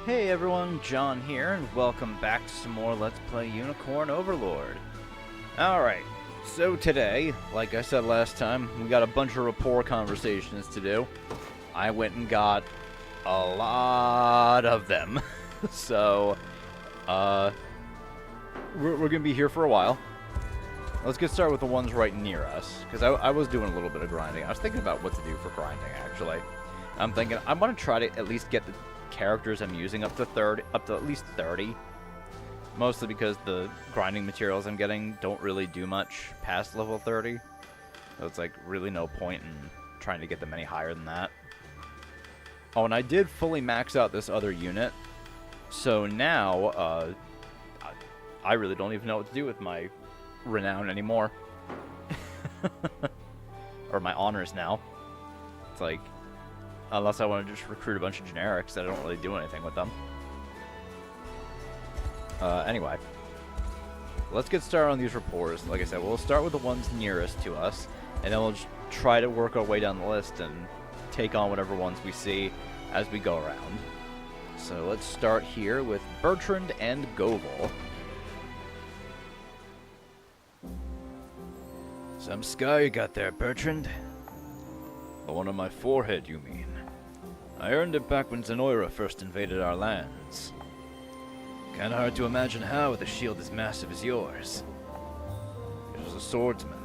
Hey everyone, John here, and welcome back to some more Let's Play Unicorn Overlord. Alright, so today, like I said last time, we got a bunch of rapport conversations to do. I went and got a lot of them. So, we're gonna be here for a while. Let's get started with the ones right near us, because I was doing a little bit of grinding. I was thinking about what to do for grinding, actually. I'm thinking, I want to try to at least get the characters I'm using up to at least 30. Mostly because the grinding materials I'm getting don't really do much past level 30. So it's like really no point in trying to get them any higher than that. Oh, and I did fully max out this other unit. So now, I really don't even know what to do with my renown anymore. Or my honors now. It's like, unless I want to just recruit a bunch of generics that I don't really do anything with them. Anyway. Let's get started on these rapports. Like I said, we'll start with the ones nearest to us, and then we'll just try to work our way down the list and take on whatever ones we see as we go around. So let's start here with Bertrand and Goval. Some scar you got there, Bertrand? The one on my forehead, you mean? I earned it back when Zenoira first invaded our lands. Kinda hard to imagine how with a shield as massive as yours. It was a swordsman.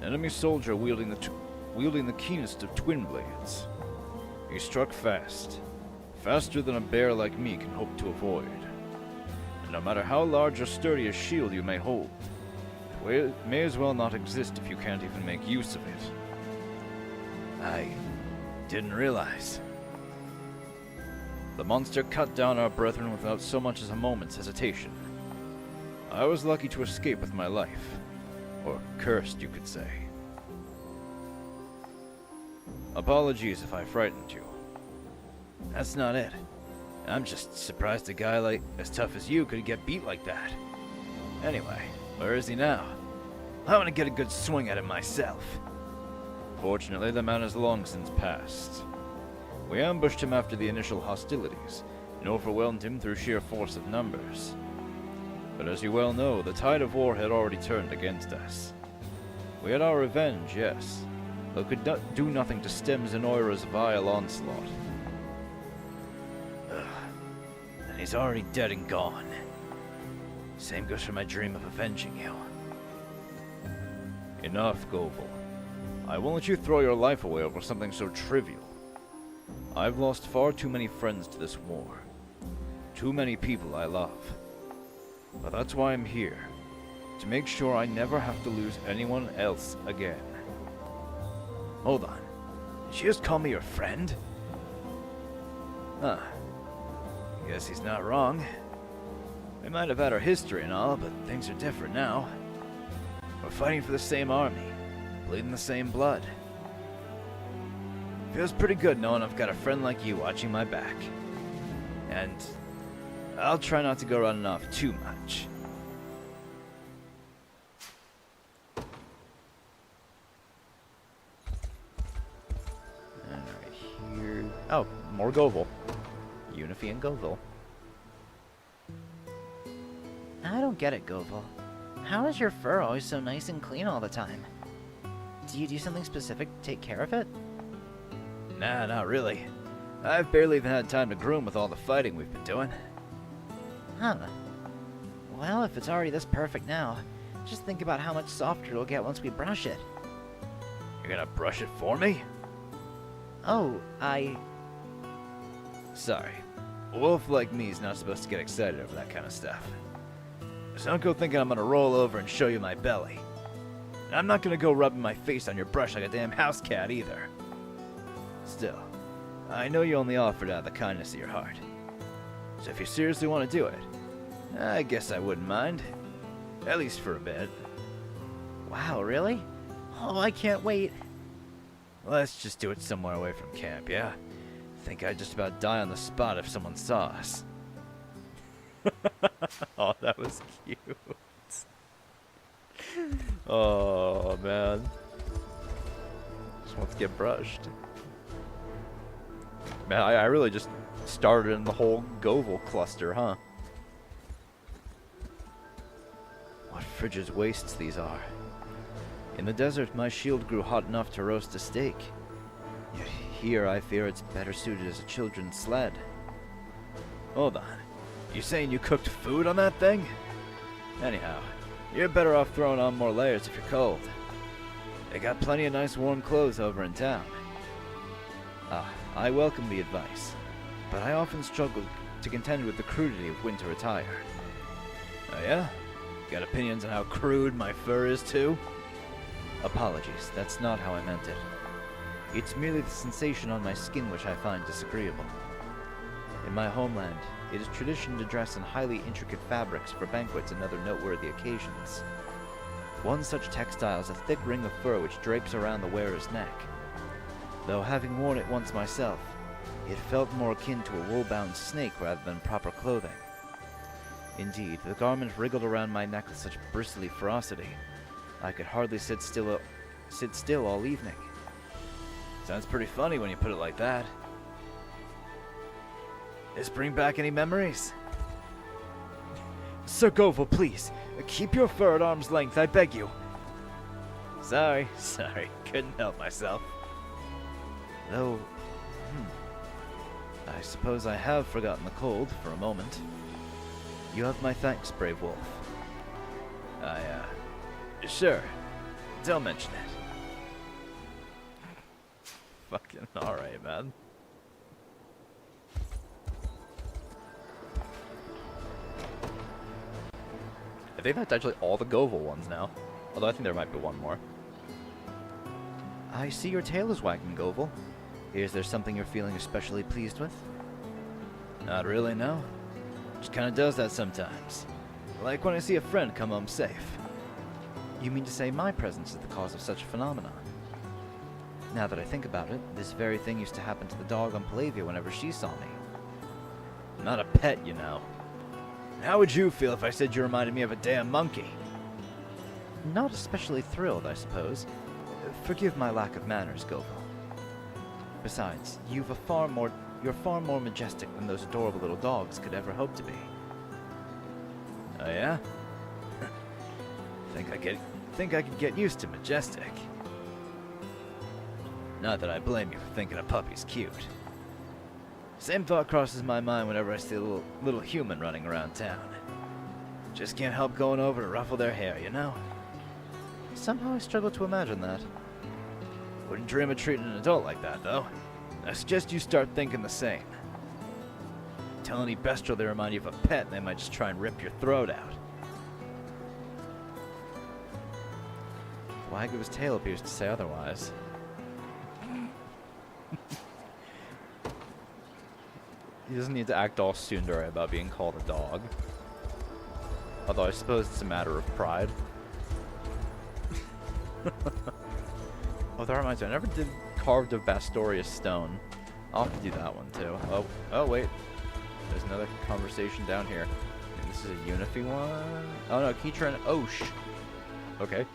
Enemy soldier wielding the keenest of twin blades. He struck fast. Faster than a bear like me can hope to avoid. And no matter how large or sturdy a shield you may hold, it may as well not exist if you can't even make use of it. I didn't realize. The monster cut down our brethren without so much as a moment's hesitation. I was lucky to escape with my life. Or cursed, you could say. Apologies if I frightened you. That's not it. I'm just surprised a guy like as tough as you could get beat like that. Anyway, where is he now? I want to get a good swing at him myself. Fortunately, the man has long since passed. We ambushed him after the initial hostilities, and overwhelmed him through sheer force of numbers. But as you well know, the tide of war had already turned against us. We had our revenge, yes, but could do nothing to stem Zenoira's vile onslaught. And he's already dead and gone. Same goes for my dream of avenging you. Enough, Goval. I won't let you throw your life away over something so trivial. I've lost far too many friends to this war. Too many people I love. But that's why I'm here. To make sure I never have to lose anyone else again. Hold on. Did you just call me your friend? Huh. Guess he's not wrong. We might have had our history and all, but things are different now. We're fighting for the same army. Bleeding the same blood. Feels pretty good knowing I've got a friend like you watching my back. And I'll try not to go running off too much. Alright, here... Oh, more Goval. Unify and Goval. I don't get it, Goval. How is your fur always so nice and clean all the time? Do you do something specific to take care of it? Nah, not really. I've barely even had time to groom with all the fighting we've been doing. Huh. Well, if it's already this perfect now, just think about how much softer it'll get once we brush it. You're gonna brush it for me? Oh, Sorry. A wolf like me is not supposed to get excited over that kind of stuff. So don't go thinking I'm gonna roll over and show you my belly. And I'm not gonna go rubbing my face on your brush like a damn house cat either. Still, I know you only offered out of the kindness of your heart. So if you seriously want to do it, I guess I wouldn't mind. At least for a bit. Wow, really? Oh, I can't wait. Let's just do it somewhere away from camp, yeah? Think I'd just about die on the spot if someone saw us. Oh, that was cute. Oh, man. Just wants to get brushed. Man, I really just started in the whole Goval cluster, huh? What frigid wastes these are. In the desert, my shield grew hot enough to roast a steak. Yet here, I fear it's better suited as a children's sled. Hold on. You saying you cooked food on that thing? Anyhow, you're better off throwing on more layers if you're cold. They got plenty of nice warm clothes over in town. I welcome the advice, but I often struggle to contend with the crudity of winter attire. Oh yeah? Got opinions on how crude my fur is too? Apologies, that's not how I meant it. It's merely the sensation on my skin which I find disagreeable. In my homeland, it is tradition to dress in highly intricate fabrics for banquets and other noteworthy occasions. One such textile is a thick ring of fur which drapes around the wearer's neck. Though having worn it once myself, it felt more akin to a wool-bound snake rather than proper clothing. Indeed, the garment wriggled around my neck with such bristly ferocity, I could hardly sit still all evening. Sounds pretty funny when you put it like that. This bring back any memories? Sir Goval, please, keep your fur at arm's length, I beg you. Sorry, couldn't help myself. Though, I suppose I have forgotten the cold for a moment. You have my thanks, brave wolf. Sure. Don't mention it. Fucking alright, man. I think that's actually all the Goval ones now. Although I think there might be one more. I see your tail is wagging, Goval. Is there something you're feeling especially pleased with? Not really, no. Just kinda does that sometimes. Like when I see a friend come home safe. You mean to say my presence is the cause of such a phenomenon? Now that I think about it, this very thing used to happen to the dog on Palavia whenever she saw me. I'm not a pet, you know. How would you feel if I said you reminded me of a damn monkey? Not especially thrilled, I suppose. Forgive my lack of manners, Goval. Besides, you're far more majestic than those adorable little dogs could ever hope to be. Oh yeah? Think I could get used to majestic. Not that I blame you for thinking a puppy's cute. Same thought crosses my mind whenever I see a little human running around town. Just can't help going over to ruffle their hair, you know? Somehow I struggle to imagine that. Wouldn't dream of treating an adult like that, though. I suggest you start thinking the same. Tell any bestial they remind you of a pet, and they might just try and rip your throat out. The wag of his tail appears to say otherwise. He doesn't need to act all tsundere about being called a dog. Although I suppose it's a matter of pride. Oh, that reminds me, I never did Carved of Bastoria Stone. I'll have to do that one too. Oh wait. There's another conversation down here. This is a Unifi one? Oh no, Keitra and Osh. Okay.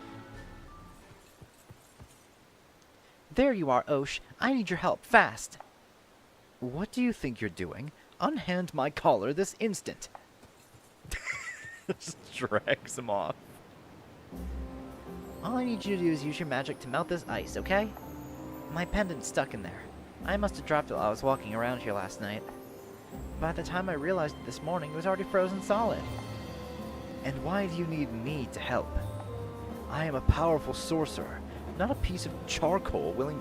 There you are, Osh. I need your help, fast. What do you think you're doing? Unhand my collar this instant. Just drags him off. All I need you to do is use your magic to melt this ice, okay? My pendant's stuck in there. I must have dropped it while I was walking around here last night. By the time I realized it this morning, it was already frozen solid. And why do you need me to help? I am a powerful sorcerer, not a piece of charcoal willing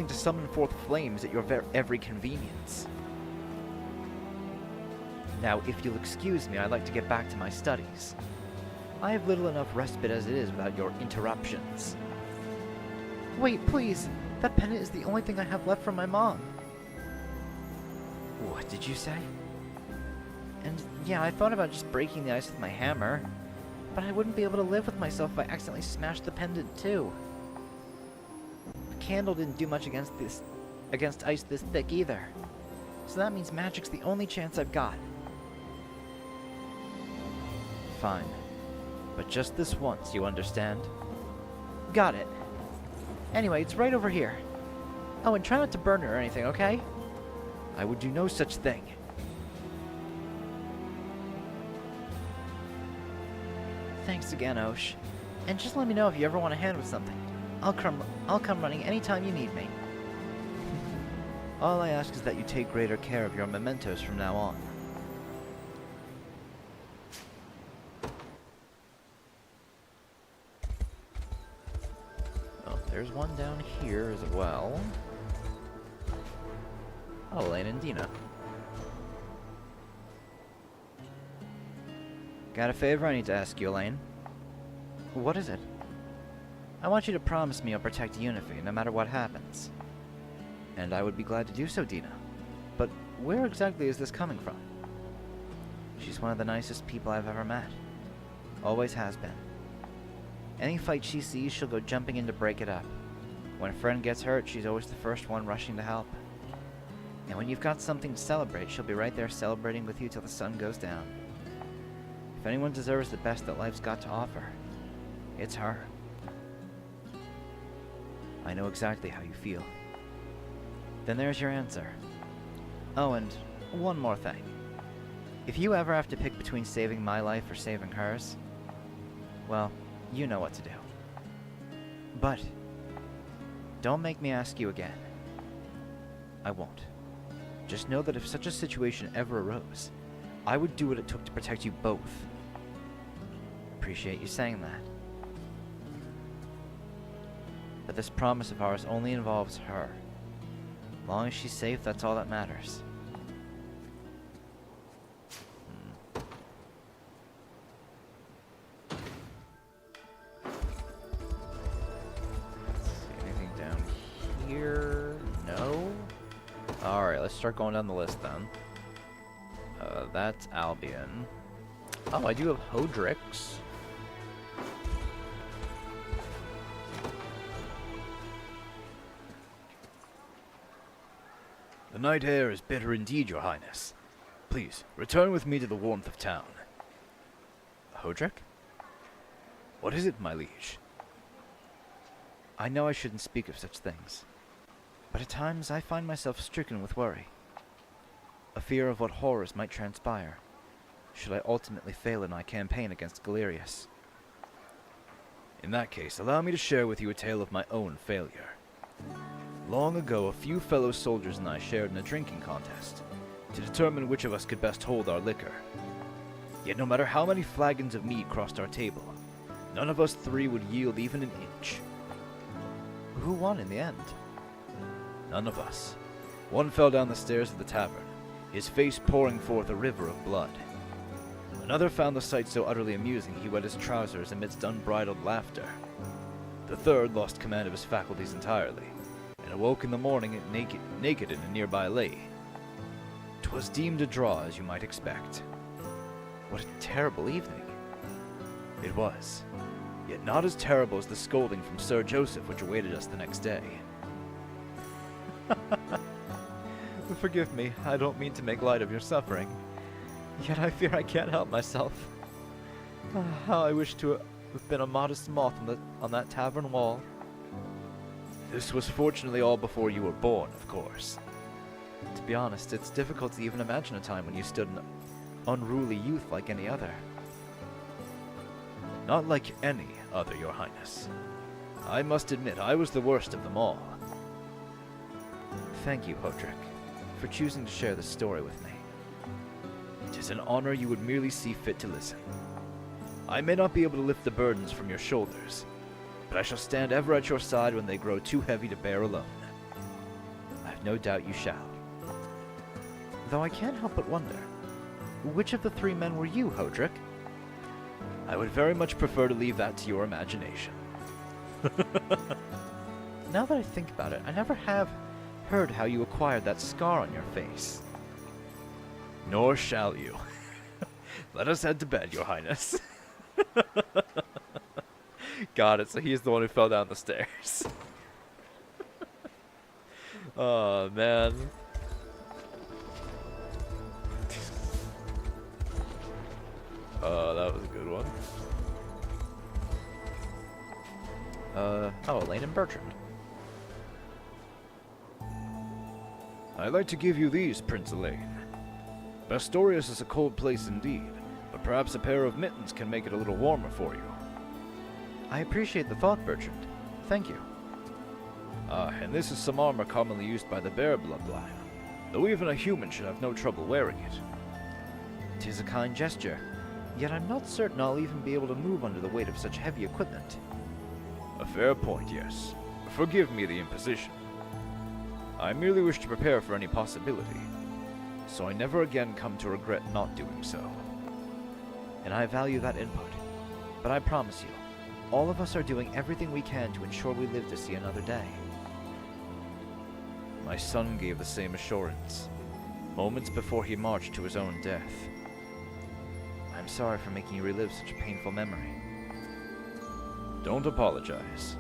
to summon forth flames at your every convenience. Now, if you'll excuse me, I'd like to get back to my studies. I have little enough respite as it is without your interruptions. Wait, please. That pendant is the only thing I have left from my mom. What did you say? And yeah, I thought about just breaking the ice with my hammer, but I wouldn't be able to live with myself if I accidentally smashed the pendant too. The candle didn't do much against ice this thick either. So that means magic's the only chance I've got. Fine. But just this once, you understand? Got it. Anyway, it's right over here. Oh, and try not to burn it or anything, okay? I would do no such thing. Thanks again, Osh. And just let me know if you ever want a hand with something. I'll come running anytime you need me. All I ask is that you take greater care of your mementos from now on. Oh, there's one down here as well. Oh, Elaine and Dina. Got a favor I need to ask you, Elaine. What is it? I want you to promise me you'll protect Unify no matter what happens. And I would be glad to do so, Dina. But where exactly is this coming from? She's one of the nicest people I've ever met. Always has been. Any fight she sees, she'll go jumping in to break it up. When a friend gets hurt, she's always the first one rushing to help. And when you've got something to celebrate, she'll be right there celebrating with you till the sun goes down. If anyone deserves the best that life's got to offer, it's her. I know exactly how you feel. Then there's your answer. Oh, and one more thing. If you ever have to pick between saving my life or saving hers, well, you know what to do. But don't make me ask you again. I won't. Just know that if such a situation ever arose, I would do what it took to protect you both. Appreciate you saying that. But this promise of ours only involves her. As long as she's safe, that's all that matters. Let's see, anything down here? No? Alright, let's start going down the list then. That's Albion. Oh, I do have Hodrix. The night air is bitter indeed, your highness. Please, return with me to the warmth of town. Hodrick? What is it, my liege? I know I shouldn't speak of such things, but at times I find myself stricken with worry. A fear of what horrors might transpire, should I ultimately fail in my campaign against Galerius. In that case, allow me to share with you a tale of my own failure. Long ago, a few fellow soldiers and I shared in a drinking contest to determine which of us could best hold our liquor. Yet no matter how many flagons of mead crossed our table, none of us three would yield even an inch. Who won in the end? None of us. One fell down the stairs of the tavern, his face pouring forth a river of blood. Another found the sight so utterly amusing he wet his trousers amidst unbridled laughter. The third lost command of his faculties entirely, and awoke in the morning naked in a nearby lake. 'Twas deemed a draw, as you might expect. What a terrible evening. It was, yet not as terrible as the scolding from Sir Joseph which awaited us the next day. Forgive me, I don't mean to make light of your suffering. Yet I fear I can't help myself. How I wish to have been a modest moth on that tavern wall. This was fortunately all before you were born, of course. To be honest, it's difficult to even imagine a time when you stood an unruly youth like any other. Not like any other, your highness. I must admit, I was the worst of them all. Thank you, Hodrick, for choosing to share this story with me. It is an honor you would merely see fit to listen. I may not be able to lift the burdens from your shoulders, but I shall stand ever at your side when they grow too heavy to bear alone. I have no doubt you shall. Though I can't help but wonder, which of the three men were you, Hodrick? I would very much prefer to leave that to your imagination. Now that I think about it, I never have heard how you acquired that scar on your face. Nor shall you. Let us head to bed, your highness. Got it, so he's the one who fell down the stairs. Oh, man. Oh, that was a good one. Oh, Elaine and Bertrand. I'd like to give you these, Prince Elaine. Bastorius is a cold place indeed, but perhaps a pair of mittens can make it a little warmer for you. I appreciate the thought, Bertrand. Thank you. And this is some armor commonly used by the bear bloodline, though even a human should have no trouble wearing it. 'Tis a kind gesture, yet I'm not certain I'll even be able to move under the weight of such heavy equipment. A fair point, yes. Forgive me the imposition. I merely wish to prepare for any possibility, so I never again come to regret not doing so. And I value that input. But I promise you, all of us are doing everything we can to ensure we live to see another day. My son gave the same assurance, moments before he marched to his own death. I'm sorry for making you relive such a painful memory. Don't apologize.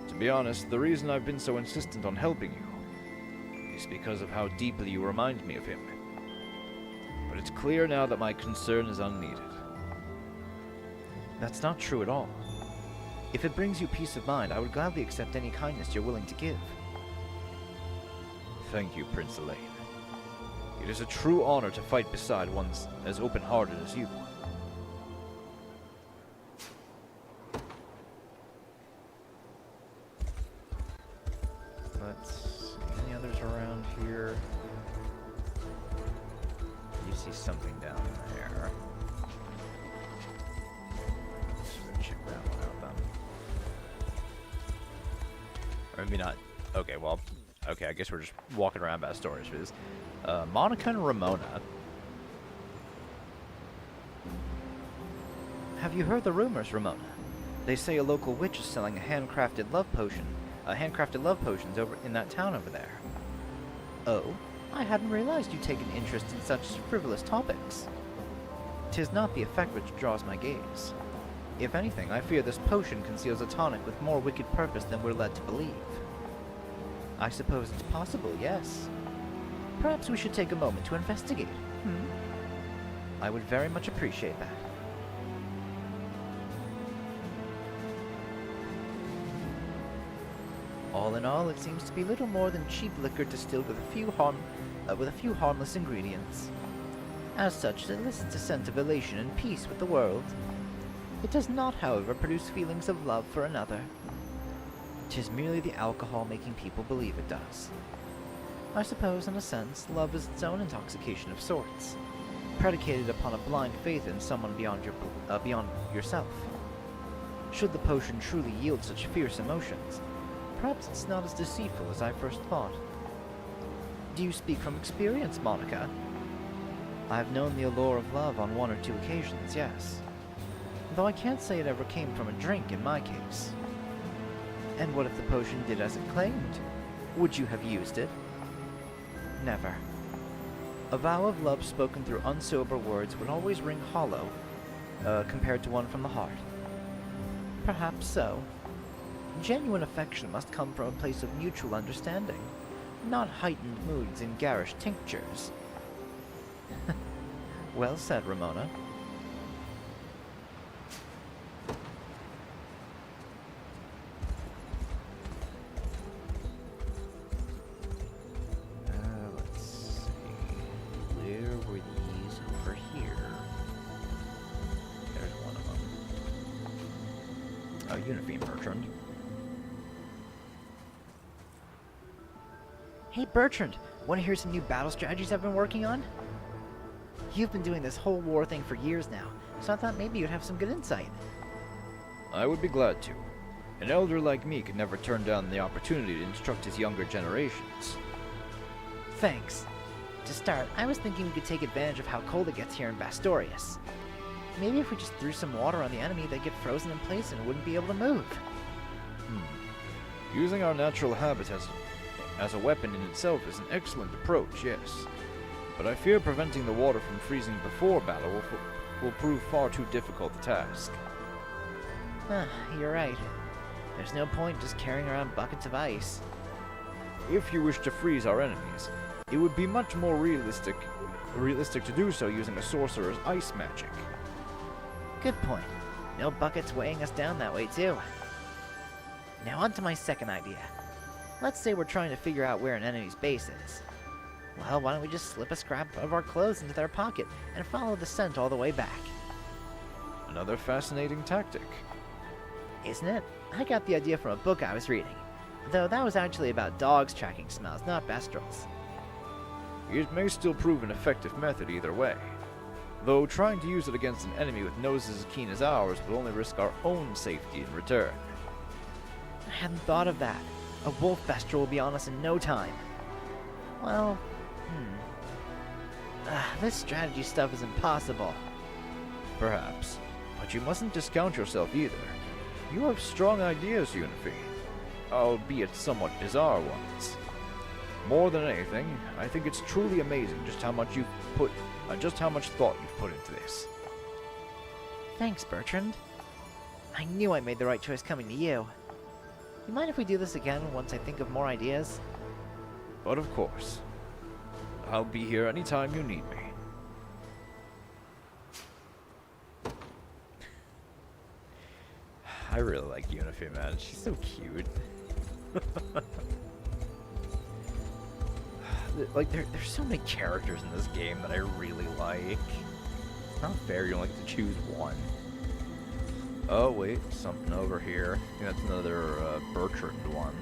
To be honest, the reason I've been so insistent on helping you is because of how deeply you remind me of him. But it's clear now that my concern is unneeded. That's not true at all. If it brings you peace of mind, I would gladly accept any kindness you're willing to give. Thank you, Prince Elaine. It is a true honor to fight beside one as open-hearted as you. Let's see. Any others around here? You see something down there. Let's go check that one out then. Or maybe not. Okay, well, okay, I guess we're just walking around Bastorius for this. Monica and Ramona. Have you heard the rumors, Ramona? They say a local witch is selling a handcrafted love potions over in that town over there. Oh, I hadn't realized you'd taken interest in such frivolous topics. 'Tis not the effect which draws my gaze. If anything, I fear this potion conceals a tonic with more wicked purpose than we're led to believe. I suppose it's possible, yes. Perhaps we should take a moment to investigate. I would very much appreciate that. All in all, it seems to be little more than cheap liquor distilled with a few harmless ingredients. As such, it elicits a sense of elation and peace with the world. It does not, however, produce feelings of love for another. 'Tis merely the alcohol making people believe it does. I suppose, in a sense, love is its own intoxication of sorts, predicated upon a blind faith in someone beyond yourself. Should the potion truly yield such fierce emotions, perhaps it's not as deceitful as I first thought. Do you speak from experience, Monica? I have known the allure of love on 1 or 2 occasions, yes. Though I can't say it ever came from a drink in my case. And what if the potion did as it claimed? Would you have used it? Never. A vow of love spoken through unsober words would always ring hollow, compared to one from the heart. Perhaps so. Genuine affection must come from a place of mutual understanding, not heightened moods and garish tinctures. Well said, Ramona. Let's see. Where were these over here? There's one of them. Oh, Unified Bertrand. Hey Bertrand, want to hear some new battle strategies I've been working on? You've been doing this whole war thing for years now, so I thought maybe you'd have some good insight. I would be glad to. An elder like me could never turn down the opportunity to instruct his younger generations. Thanks. To start, I was thinking we could take advantage of how cold it gets here in Bastorius. Maybe if we just threw some water on the enemy, they'd get frozen in place and wouldn't be able to move. Using our natural habitat as a weapon in itself is an excellent approach, yes. But I fear preventing the water from freezing before battle will prove far too difficult a task. You're right. There's no point just carrying around buckets of ice. If you wish to freeze our enemies, it would be much more realistic to do so using a sorcerer's ice magic. Good point. No buckets weighing us down that way, too. Now on to my second idea. Let's say we're trying to figure out where an enemy's base is. Well, why don't we just slip a scrap of our clothes into their pocket and follow the scent all the way back? Another fascinating tactic. Isn't it? I got the idea from a book I was reading. Though that was actually about dogs tracking smells, not bestrels. It may still prove an effective method either way. Though trying to use it against an enemy with noses as keen as ours will only risk our own safety in return. I hadn't thought of that. A wolf bestrel will be on us in no time. Well, this strategy stuff is impossible. Perhaps. But you mustn't discount yourself either. You have strong ideas, Unify. Albeit somewhat bizarre ones. More than anything, I think it's truly amazing just how much thought you've put into this. Thanks, Bertrand. I knew I made the right choice coming to you. You mind if we do this again once I think of more ideas? But of course. I'll be here anytime you need me. I really like Unify, man. She's so cute. Like, there's so many characters in this game that I really like. It's not fair you only get to choose one. Oh, wait, something over here. I think that's another Bertrand one.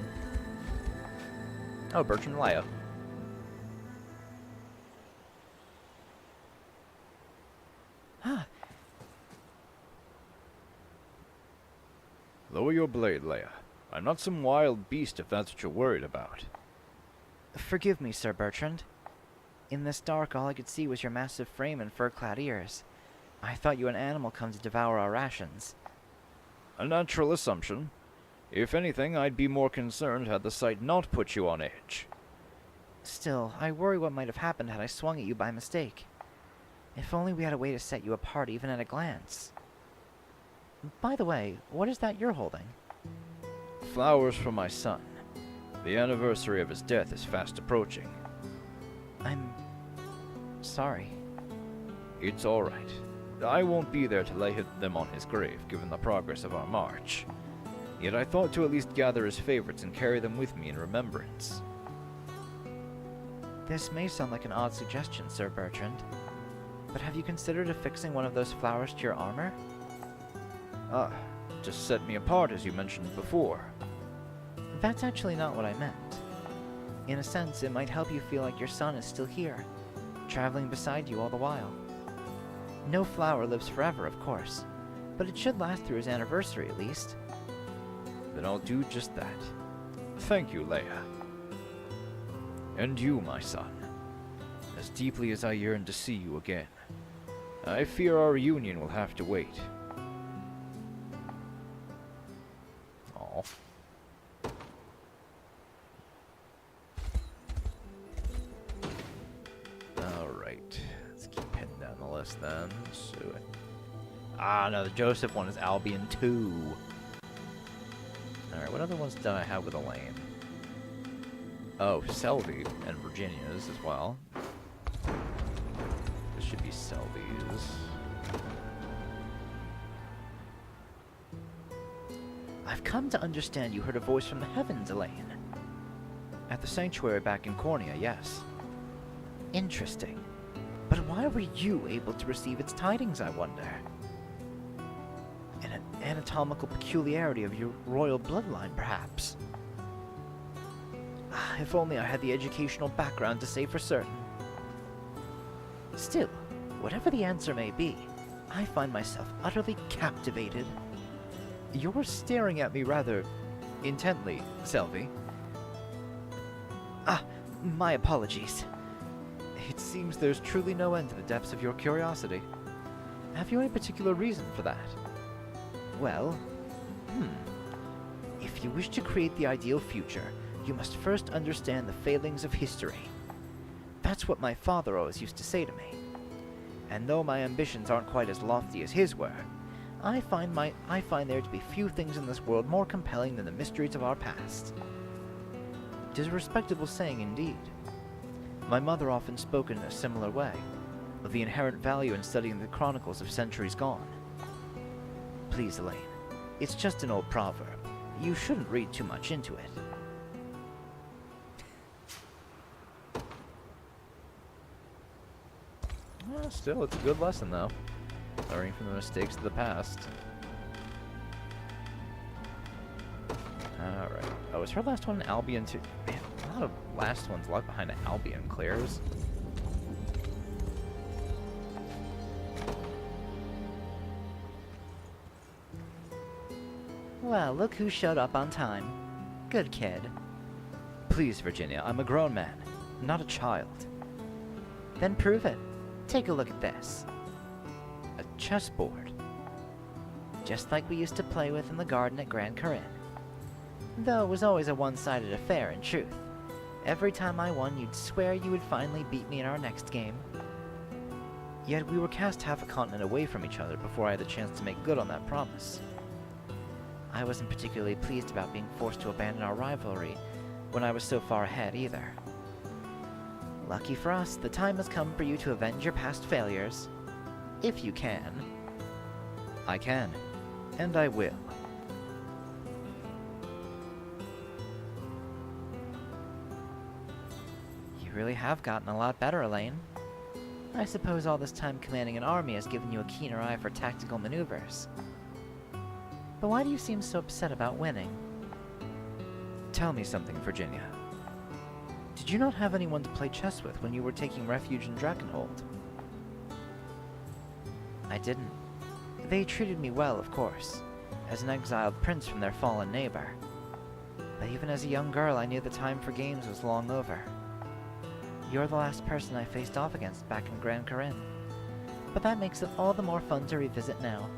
Oh, Bertrand and Leia. Lower your blade, Leia. I'm not some wild beast if that's what you're worried about. Forgive me, Sir Bertrand. In this dark, all I could see was your massive frame and fur-clad ears. I thought you an animal come to devour our rations. A natural assumption. If anything, I'd be more concerned had the sight not put you on edge. Still, I worry what might have happened had I swung at you by mistake. If only we had a way to set you apart even at a glance. By the way, what is that you're holding? Flowers for my son. The anniversary of his death is fast approaching. I'm sorry. It's all right. I won't be there to lay them on his grave, given the progress of our march. Yet I thought to at least gather his favorites and carry them with me in remembrance. This may sound like an odd suggestion, Sir Bertrand, but have you considered affixing one of those flowers to your armor? Just set me apart as you mentioned before. That's actually not what I meant. In a sense, it might help you feel like your son is still here, traveling beside you all the while. No flower lives forever, of course, but it should last through his anniversary at least. Then I'll do just that. Thank you, Leia. And you, my son. As deeply as I yearn to see you again, I fear our union will have to wait. Aw. Alright. Let's keep heading down the list then. So, no, the Joseph one is Albion 2. Alright, what other ones did I have with Elaine? Oh, Selby and Virginia's as well. This should be Selby's. I've come to understand you heard a voice from the heavens, Elaine. At the sanctuary back in Cornea, yes. Interesting. But why were you able to receive its tidings, I wonder? An anatomical peculiarity of your royal bloodline, perhaps? If only I had the educational background to say for certain. Still, whatever the answer may be, I find myself utterly captivated. You're staring at me rather intently, Selby. My apologies. It seems there's truly no end to the depths of your curiosity. Have you any particular reason for that? Well, if you wish to create the ideal future, you must first understand the failings of history. That's what my father always used to say to me. And though my ambitions aren't quite as lofty as his were, I find there to be few things in this world more compelling than the mysteries of our past. 'Tis a respectable saying indeed. My mother often spoke in a similar way, of the inherent value in studying the chronicles of centuries gone. Please, Elaine, it's just an old proverb. You shouldn't read too much into it. Well, still, it's a good lesson, though. Learning from the mistakes of the past. Alright. Oh, is her last one Albion too? Man, a lot of last ones left behind Albion clears. Well, look who showed up on time. Good kid. Please, Virginia, I'm a grown man, not a child. Then prove it. Take a look at this. A chessboard. Just like we used to play with in the garden at Grand Corinne. Though it was always a one-sided affair, in truth. Every time I won, you'd swear you would finally beat me in our next game. Yet we were cast half a continent away from each other before I had the chance to make good on that promise. I wasn't particularly pleased about being forced to abandon our rivalry when I was so far ahead either. Lucky for us, the time has come for you to avenge your past failures. If you can. I can, and I will. You really have gotten a lot better, Elaine. I suppose all this time commanding an army has given you a keener eye for tactical maneuvers. But why do you seem so upset about winning? Tell me something, Virginia. Did you not have anyone to play chess with when you were taking refuge in Drakenhold? I didn't. They treated me well, of course, as an exiled prince from their fallen neighbor. But even as a young girl, I knew the time for games was long over. You're the last person I faced off against back in Grand Corinne. But that makes it all the more fun to revisit now.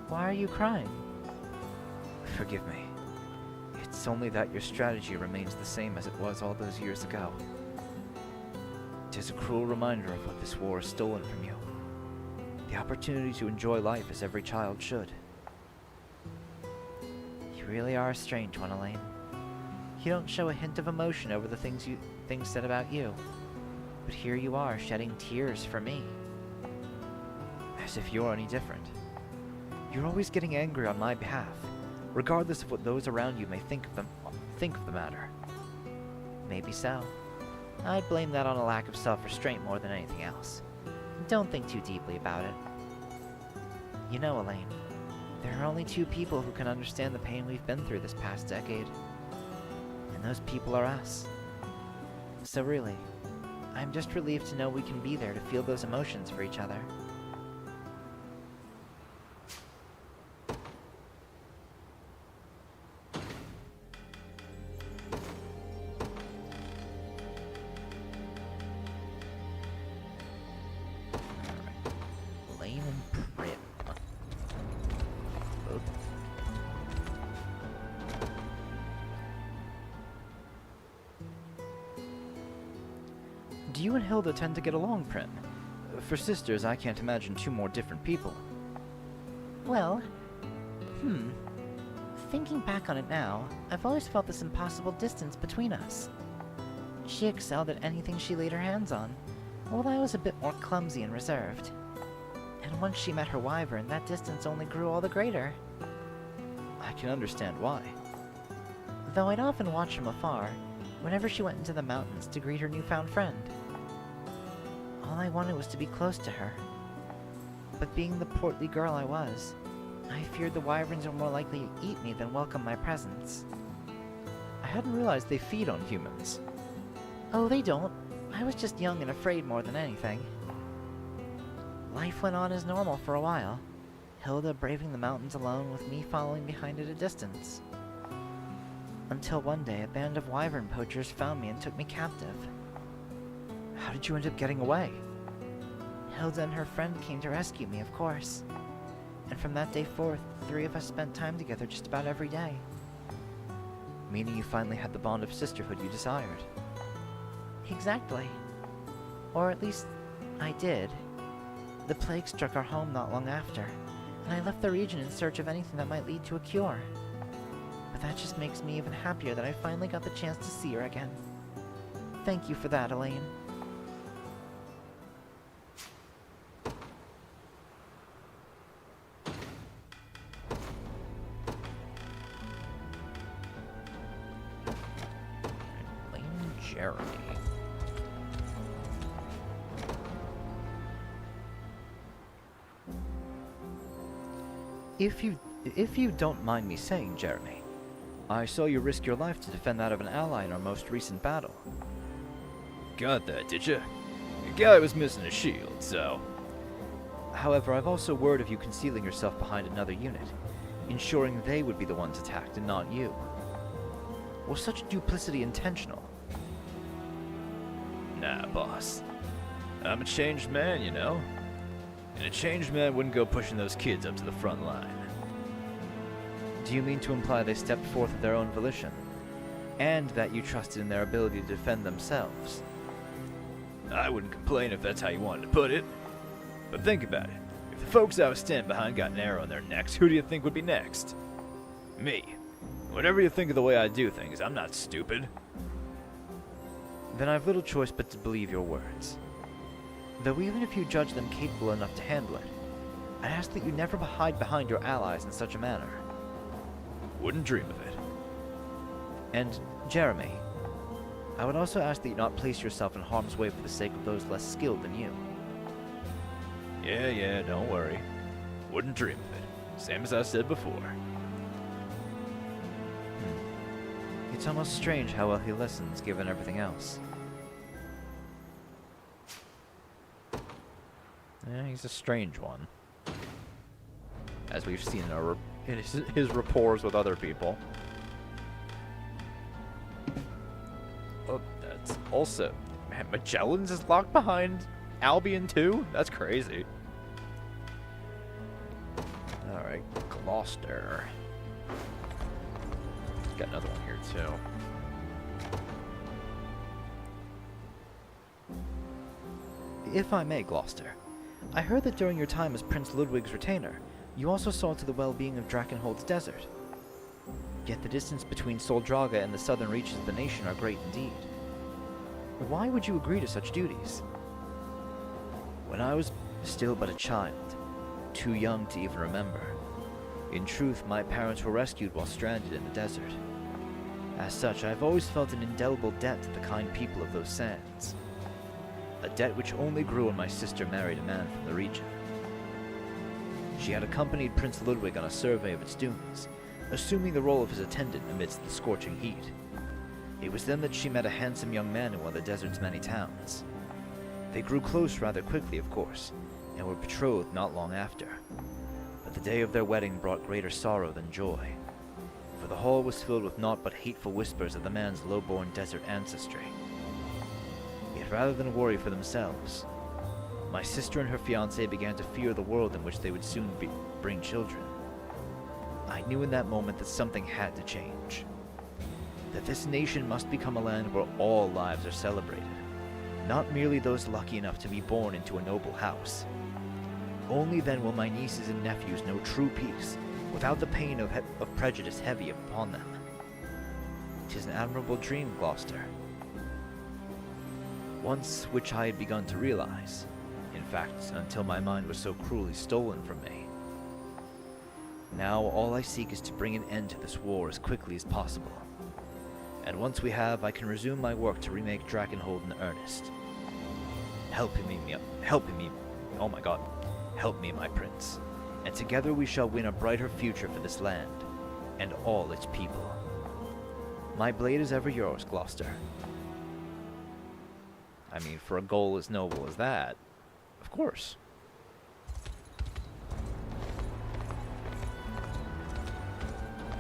Why are you crying? Forgive me. It's only that your strategy remains the same as it was all those years ago. It is a cruel reminder of what this war has stolen from you. The opportunity to enjoy life as every child should. You really are a strange one, Elaine. You don't show a hint of emotion over the things said about you. But here you are, shedding tears for me. As if you're any different. You're always getting angry on my behalf, regardless of what those around you may think of the matter. Maybe so. I'd blame that on a lack of self-restraint more than anything else. Don't think too deeply about it. You know, Elaine, there are only two people who can understand the pain we've been through this past decade. And those people are us. So really, I'm just relieved to know we can be there to feel those emotions for each other. Elaine and Prim. Oh. Do you and Hilda tend to get along, Prim? For sisters, I can't imagine two more different people. Well, thinking back on it now, I've always felt this impossible distance between us. She excelled at anything she laid her hands on, while I was a bit more clumsy and reserved. And once she met her wyvern, that distance only grew all the greater. I can understand why. Though I'd often watch from afar, whenever she went into the mountains to greet her newfound friend. All I wanted was to be close to her. But being the portly girl I was, I feared the wyverns were more likely to eat me than welcome my presence. I hadn't realized they feed on humans. Oh, they don't. I was just young and afraid more than anything. Life went on as normal for a while, Hilda braving the mountains alone with me following behind at a distance. Until one day a band of wyvern poachers found me and took me captive. How did you end up getting away? Hilda and her friend came to rescue me, of course. And from that day forth, the three of us spent time together just about every day. Meaning you finally had the bond of sisterhood you desired. Exactly. Or at least, I did. The plague struck our home not long after, and I left the region in search of anything that might lead to a cure. But that just makes me even happier that I finally got the chance to see her again. Thank you for that, Elaine. Elaine and Jeremy. If you don't mind me saying, Jeremy, I saw you risk your life to defend that of an ally in our most recent battle. Got that, did ya? The guy was missing a shield, so... However, I've also word of you concealing yourself behind another unit, ensuring they would be the ones attacked and not you. Was such duplicity intentional? Nah, boss. I'm a changed man, you know? And a changed man wouldn't go pushing those kids up to the front line. Do you mean to imply they stepped forth of their own volition, and that you trusted in their ability to defend themselves? I wouldn't complain if that's how you wanted to put it. But think about it. If the folks I was standing behind got an arrow in their necks, who do you think would be next? Me. Whatever you think of the way I do things, I'm not stupid. Then I've little choice but to believe your words. Though even if you judge them capable enough to handle it, I ask that you never hide behind your allies in such a manner. Wouldn't dream of it. And, Jeremy, I would also ask that you not place yourself in harm's way for the sake of those less skilled than you. Yeah, don't worry. Wouldn't dream of it. Same as I said before. It's almost strange how well he listens, given everything else. Yeah, he's a strange one. As we've seen in his rapport with other people. Oh, that's also... Man, Magellan's is locked behind Albion too? That's crazy. Alright, Gloucester. Got another one here too. If I may, Gloucester, I heard that during your time as Prince Ludwig's retainer, you also saw to the well-being of Drakenhold's desert. Yet the distance between Soldraga and the southern reaches of the nation are great indeed. Why would you agree to such duties? When I was still but a child, too young to even remember, in truth, my parents were rescued while stranded in the desert. As such, I've always felt an indelible debt to the kind people of those sands. A debt which only grew when my sister married a man from the region. She had accompanied Prince Ludwig on a survey of its dunes, assuming the role of his attendant amidst the scorching heat. It was then that she met a handsome young man in one of the desert's many towns. They grew close rather quickly, of course, and were betrothed not long after. But the day of their wedding brought greater sorrow than joy, for the hall was filled with naught but hateful whispers of the man's low-born desert ancestry. Yet rather than worry for themselves, my sister and her fiancé began to fear the world in which they would soon bring children. I knew in that moment that something had to change. That this nation must become a land where all lives are celebrated, not merely those lucky enough to be born into a noble house. Only then will my nieces and nephews know true peace, without the pain of prejudice heavy upon them. 'Tis an admirable dream, Gloucester. Once which I had begun to realize, in fact, until my mind was so cruelly stolen from me. Now all I seek is to bring an end to this war as quickly as possible. And once we have, I can resume my work to remake Drakenhold in earnest. Help me, my prince, and together we shall win a brighter future for this land, and all its people. My blade is ever yours, Gloucester. I mean, for a goal as noble as that, of course.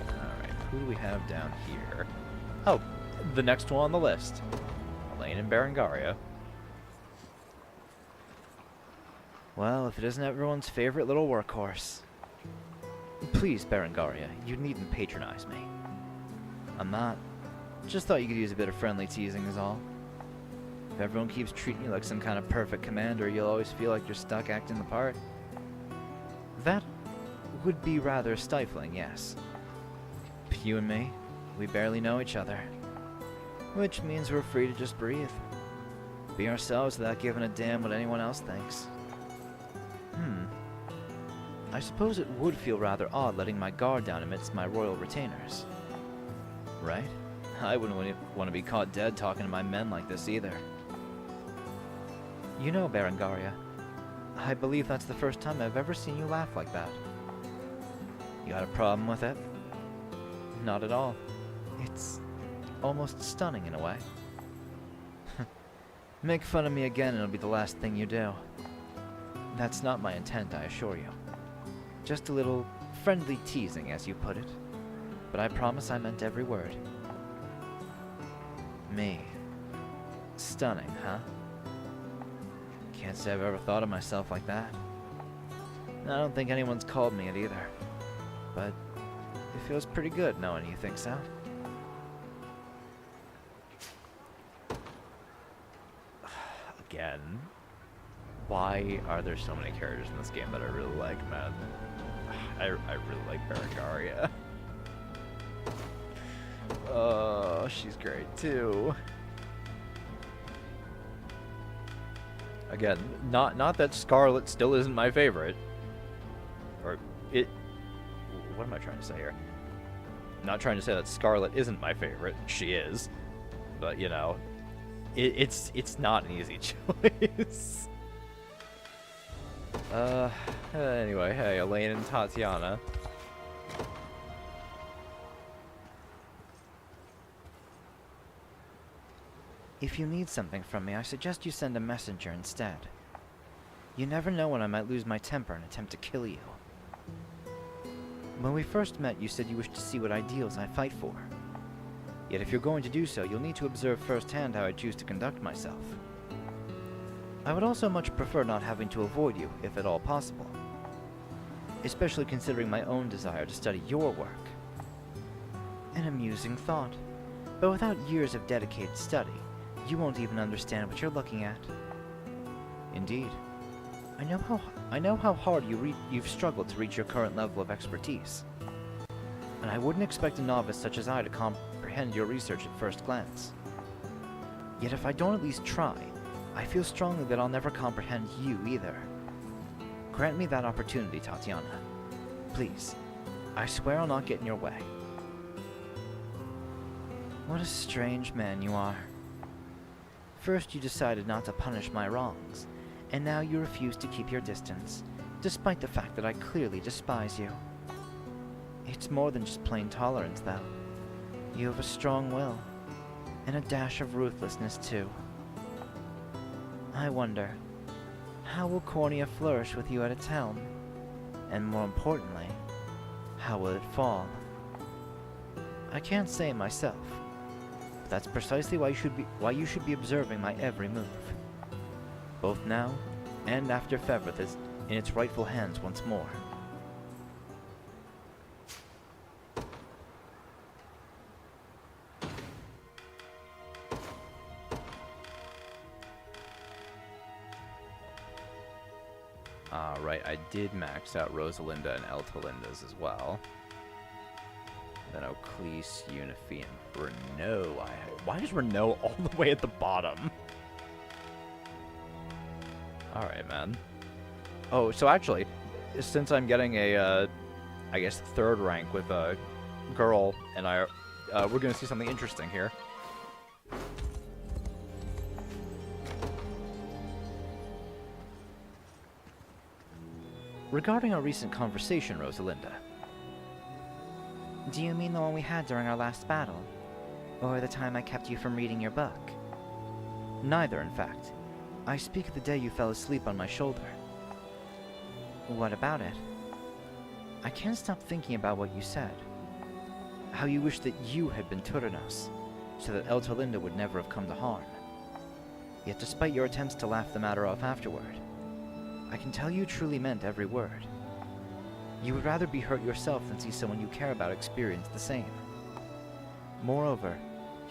Alright, who do we have down here? Oh, the next one on the list. Elaine and Berengaria. Well, if it isn't everyone's favorite little workhorse. Please, Berengaria, you needn't patronize me. I'm not. Just thought you could use a bit of friendly teasing is all. If everyone keeps treating you like some kind of perfect commander, you'll always feel like you're stuck acting the part. That would be rather stifling, yes. But you and me, we barely know each other. Which means we're free to just breathe. Be ourselves without giving a damn what anyone else thinks. I suppose it would feel rather odd letting my guard down amidst my royal retainers. Right? I wouldn't want to be caught dead talking to my men like this either. You know, Berengaria, I believe that's the first time I've ever seen you laugh like that. You got a problem with it? Not at all. It's almost stunning in a way. Make fun of me again and it'll be the last thing you do. That's not my intent, I assure you. Just a little friendly teasing, as you put it. But I promise I meant every word. Me. Stunning, huh? Can't say I've ever thought of myself like that. I don't think anyone's called me it either. But it feels pretty good knowing you think so. Again. Why are there so many characters in this game that I really like, man? I really like Berengaria. Oh, she's great too. Again, not that Scarlet still isn't my favorite. Or it... What am I trying to say here? I'm not trying to say that Scarlet isn't my favorite. She is. But, you know, it's not an easy choice. Anyway, hey, Elaine and Tatiana. If you need something from me, I suggest you send a messenger instead. You never know when I might lose my temper and attempt to kill you. When we first met, you said you wished to see what ideals I fight for. Yet if you're going to do so, you'll need to observe firsthand how I choose to conduct myself. I would also much prefer not having to avoid you, if at all possible. Especially considering my own desire to study your work. An amusing thought, but without years of dedicated study, you won't even understand what you're looking at. Indeed. I know how hard you've struggled to reach your current level of expertise. And I wouldn't expect a novice such as I to comprehend your research at first glance. Yet if I don't at least try, I feel strongly that I'll never comprehend you either. Grant me that opportunity, Tatiana. Please. I swear I'll not get in your way. What a strange man you are. First you decided not to punish my wrongs, and now you refuse to keep your distance, despite the fact that I clearly despise you. It's more than just plain tolerance, though. You have a strong will, and a dash of ruthlessness, too. I wonder, how will Cornea flourish with you at its helm? And more importantly, how will it fall? I can't say myself, but that's precisely why you should be observing my every move. Both now and after Fevrith is in its rightful hands once more. Right, I did max out Rosalinda and Eltalinda's as well. Then Oclese, Unifi, and Renault. Why is Renault all the way at the bottom? Alright, man. Oh, so actually, since I'm getting a, I guess, third rank with a girl, and we're gonna see something interesting here. Regarding our recent conversation, Rosalinda. Do you mean the one we had during our last battle? Or the time I kept you from reading your book? Neither, in fact. I speak of the day you fell asleep on my shoulder. What about it? I can't stop thinking about what you said. How you wished that you had been Turanos, so that Eltalinda would never have come to harm. Yet despite your attempts to laugh the matter off afterward, I can tell you truly meant every word. You would rather be hurt yourself than see someone you care about experience the same. Moreover,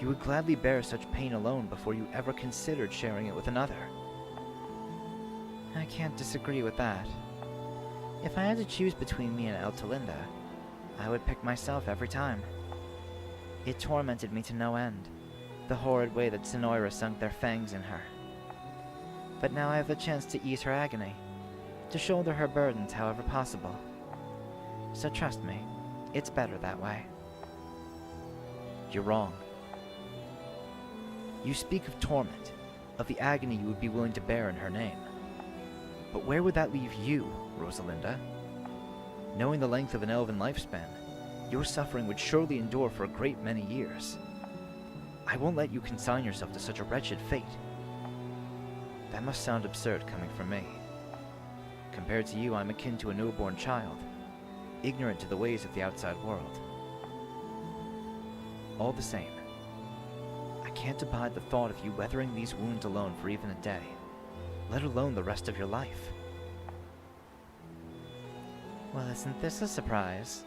you would gladly bear such pain alone before you ever considered sharing it with another. I can't disagree with that. If I had to choose between me and Eltalinda, I would pick myself every time. It tormented me to no end, the horrid way that Sonoira sunk their fangs in her. But now I have the chance to ease her agony, to shoulder her burdens however possible. So trust me, it's better that way. You're wrong. You speak of torment, of the agony you would be willing to bear in her name. But where would that leave you, Rosalinda? Knowing the length of an elven lifespan, your suffering would surely endure for a great many years. I won't let you consign yourself to such a wretched fate. That must sound absurd coming from me. Compared to you, I'm akin to a newborn child, ignorant to the ways of the outside world. All the same, I can't abide the thought of you weathering these wounds alone for even a day, let alone the rest of your life. Well, isn't this a surprise?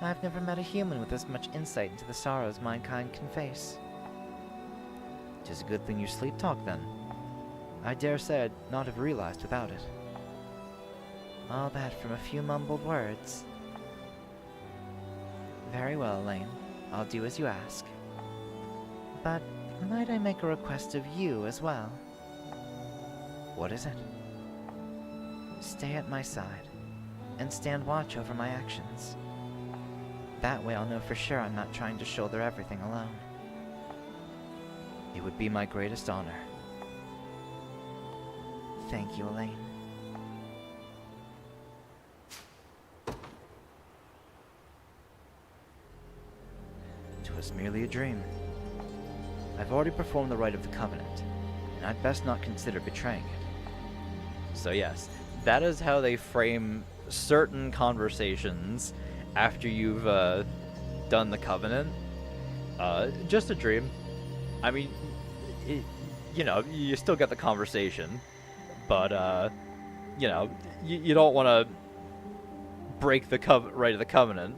I've never met a human with as much insight into the sorrows mankind can face. 'Tis a good thing you sleep talk, then. I dare say I'd not have realized without it. All that from a few mumbled words. Very well, Elaine. I'll do as you ask. But might I make a request of you as well? What is it? Stay at my side, and stand watch over my actions. That way I'll know for sure I'm not trying to shoulder everything alone. It would be my greatest honor. Thank you, Elaine. 'Twas merely a dream. I've already performed the rite of the Covenant, and I'd best not consider betraying it. So yes, that is how they frame certain conversations after you've done the Covenant. Just a dream. I mean, you still get the conversation, but you don't want to break the rite of the Covenant,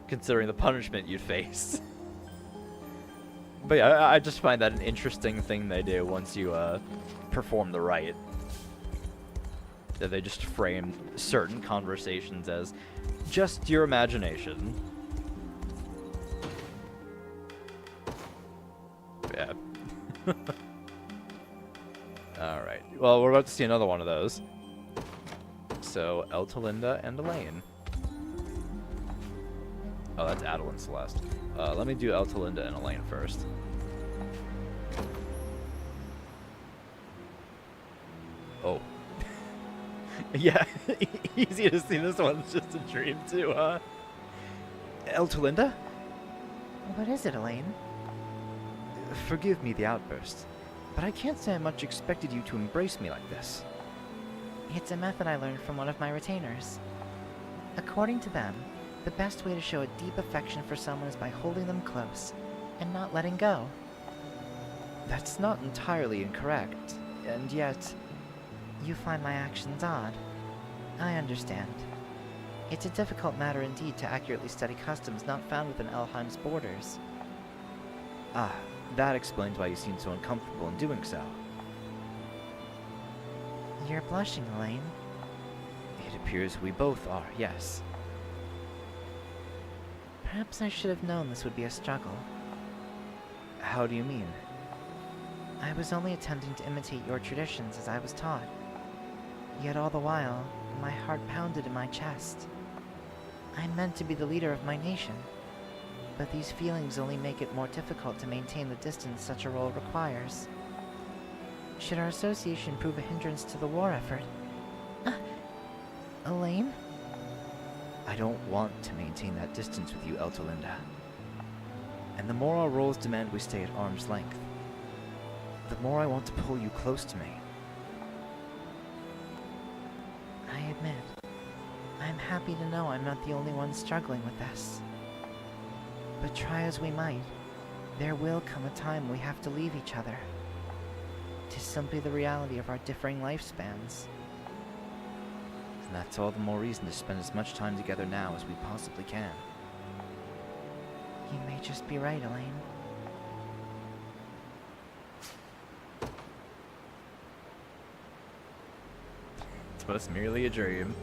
considering the punishment you'd face. But yeah, I just find that an interesting thing they do once you perform the rite. That they just frame certain conversations as just your imagination. Yeah. Alright. Well, we're about to see another one of those. So, Eltalinda and Elaine. Oh, that's Adel and Celeste. Let me do Eltalinda and Elaine first. Oh. Yeah, easy to see this one's just a dream too, huh? Eltalinda? What is it, Elaine? Forgive me the outburst, but I can't say I much expected you to embrace me like this. It's a method I learned from one of my retainers. According to them, the best way to show a deep affection for someone is by holding them close and not letting go. That's not entirely incorrect, and yet... You find my actions odd. I understand. It's a difficult matter indeed to accurately study customs not found within Elheim's borders. Ah, that explains why you seem so uncomfortable in doing so. You're blushing, Elaine. It appears we both are, yes. Perhaps I should have known this would be a struggle. How do you mean? I was only attempting to imitate your traditions as I was taught. Yet all the while, my heart pounded in my chest. I meant to be the leader of my nation, but these feelings only make it more difficult to maintain the distance such a role requires. Should our association prove a hindrance to the war effort? Elaine? I don't want to maintain that distance with you, Eltalinda. And the more our roles demand we stay at arm's length, the more I want to pull you close to me. I admit, I'm happy to know I'm not the only one struggling with this. But try as we might, there will come a time we have to leave each other. 'Tis simply the reality of our differing lifespans. And that's all the more reason to spend as much time together now as we possibly can. You may just be right, Elaine. It was merely a dream.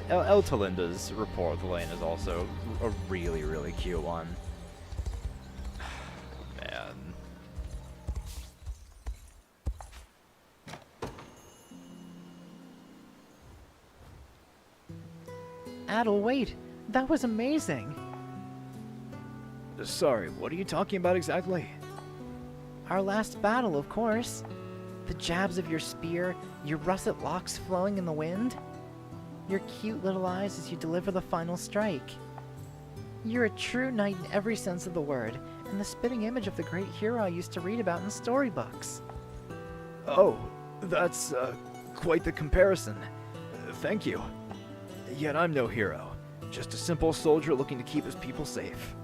Eltalinda's rapport with Elaine is also a really, really cute one. Man. Adel, wait! That was amazing! Sorry, what are you talking about exactly? Our last battle, of course. The jabs of your spear, your russet locks flowing in the wind? Your cute little eyes as you deliver the final strike. You're a true knight in every sense of the word, and the spitting image of the great hero I used to read about in storybooks. Oh, that's quite the comparison. Thank you. Yet I'm no hero, just a simple soldier looking to keep his people safe.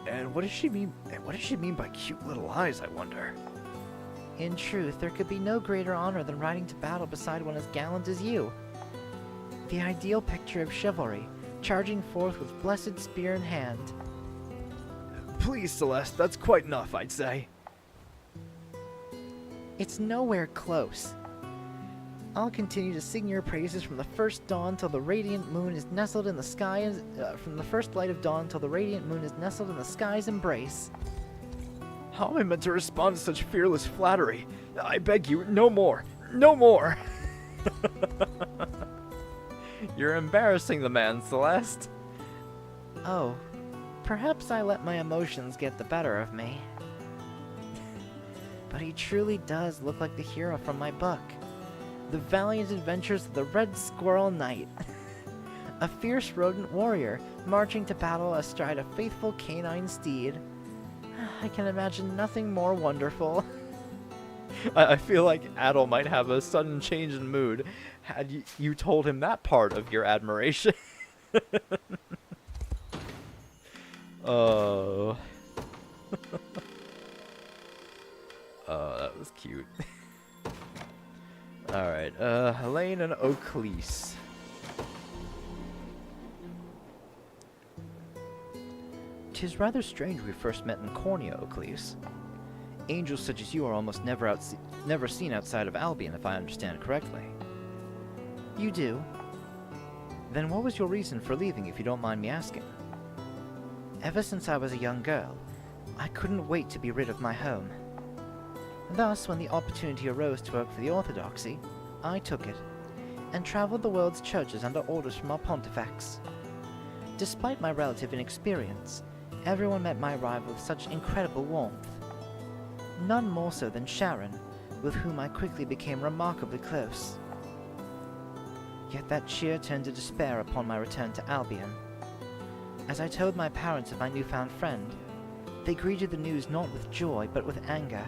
And what does she mean? And what does she mean by cute little eyes, I wonder? In truth, there could be no greater honor than riding to battle beside one as gallant as you. The ideal picture of chivalry, charging forth with blessed spear in hand. Please, Celeste, that's quite enough, I'd say. It's nowhere close. I'll continue to sing your praises from the first dawn till the radiant moon is nestled in the sky, from the first light of dawn till the radiant moon is nestled in the sky's embrace. How am I meant to respond to such fearless flattery? I beg you, no more. No more! You're embarrassing the man, Celeste. Oh, perhaps I let my emotions get the better of me. But he truly does look like the hero from my book. The valiant adventures of the Red Squirrel Knight. A fierce rodent warrior, marching to battle astride a faithful canine steed. I can imagine nothing more wonderful. I feel like Adol might have a sudden change in mood had you told him that part of your admiration. Oh. Oh, that was cute. Alright, Helene and Oclise. "'Tis rather strange we first met in Cornea, Oclise. Angels such as you are almost never seen outside of Albion, if I understand correctly." "You do? Then what was your reason for leaving, if you don't mind me asking?" "Ever since I was a young girl, I couldn't wait to be rid of my home. Thus, when the opportunity arose to work for the Orthodoxy, I took it, and traveled the world's churches under orders from our pontifex. Despite my relative inexperience, everyone met my arrival with such incredible warmth. None more so than Sharon, with whom I quickly became remarkably close. Yet that cheer turned to despair upon my return to Albion. As I told my parents of my newfound friend, they greeted the news not with joy, but with anger,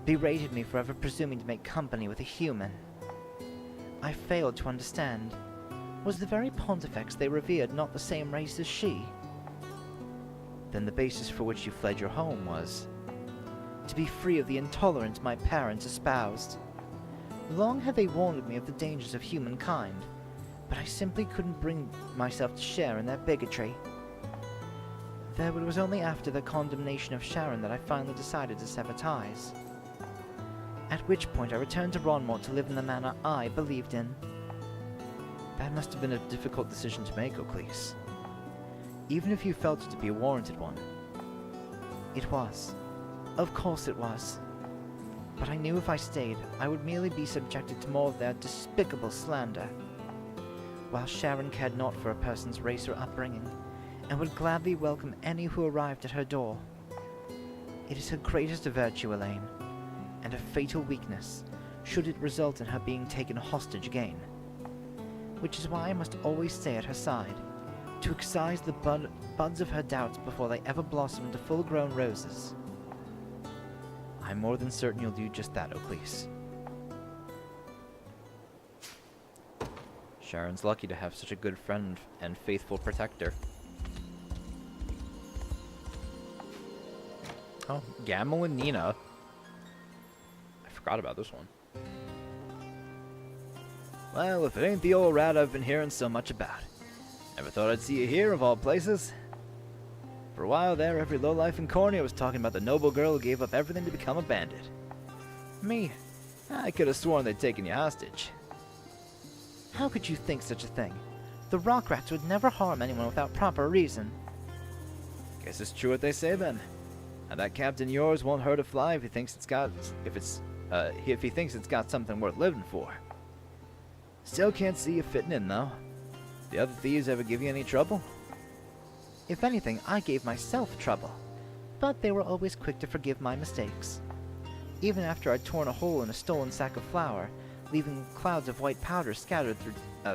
berated me for ever presuming to make company with a human. I failed to understand. Was the very pontifex they revered not the same race as she? Then the basis for which you fled your home was to be free of the intolerance my parents espoused. Long had they warned me of the dangers of humankind, but I simply couldn't bring myself to share in their bigotry. Though it was only after the condemnation of Sharon that I finally decided to sever ties. At which point I returned to Ronmort to live in the manner I believed in." That must have been a difficult decision to make, Oclise. Even if you felt it to be a warranted one. It was. Of course it was. But I knew if I stayed, I would merely be subjected to more of their despicable slander. While Sharon cared not for a person's race or upbringing, and would gladly welcome any who arrived at her door. It is her greatest virtue, Elaine, and a fatal weakness, should it result in her being taken hostage again. Which is why I must always stay at her side, to excise the buds of her doubts before they ever blossom into full-grown roses. I'm more than certain you'll do just that, Oclise. Sharon's lucky to have such a good friend and faithful protector. Oh, Gamel and Nina. I forgot about this one. Well, if it ain't the old rat I've been hearing so much about. Never thought I'd see you here, of all places. For a while there, every lowlife in Cornea was talking about the noble girl who gave up everything to become a bandit. Me, I could have sworn they'd taken you hostage. How could you think such a thing? The rock rats would never harm anyone without proper reason. Guess it's true what they say then. And that captain yours won't hurt a fly if he thinks it's got something worth living for. Still can't see you fitting in though. The other thieves ever give you any trouble? If anything, I gave myself trouble, but they were always quick to forgive my mistakes. even after I'd torn a hole in a stolen sack of flour, leaving clouds of white powder scattered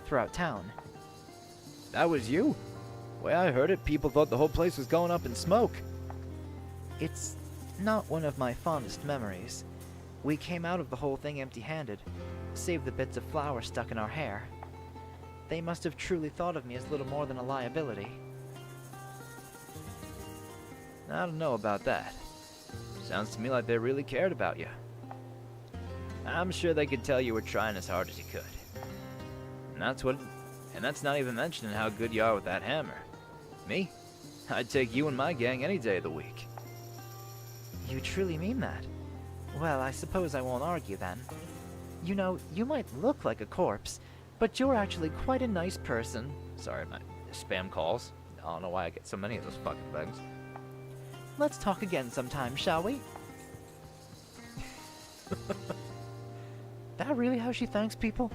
throughout town. That was you? Way I heard it, people thought the whole place was going up in smoke. It's not one of my fondest memories. We came out of the whole thing empty-handed, save the bits of flour stuck in our hair. They must have truly thought of me as little more than a liability. I don't know about that. Sounds to me like they really cared about you. I'm sure they could tell you were trying as hard as you could. And that's not even mentioning how good you are with that hammer. Me? I'd take you and my gang any day of the week. You truly mean that? Well, I suppose I won't argue then. You know, you might look like a corpse, but you're actually quite a nice person. Sorry, my spam calls. I don't know why I get so many of those fucking things. Let's talk again sometime, shall we? That really how she thanks people?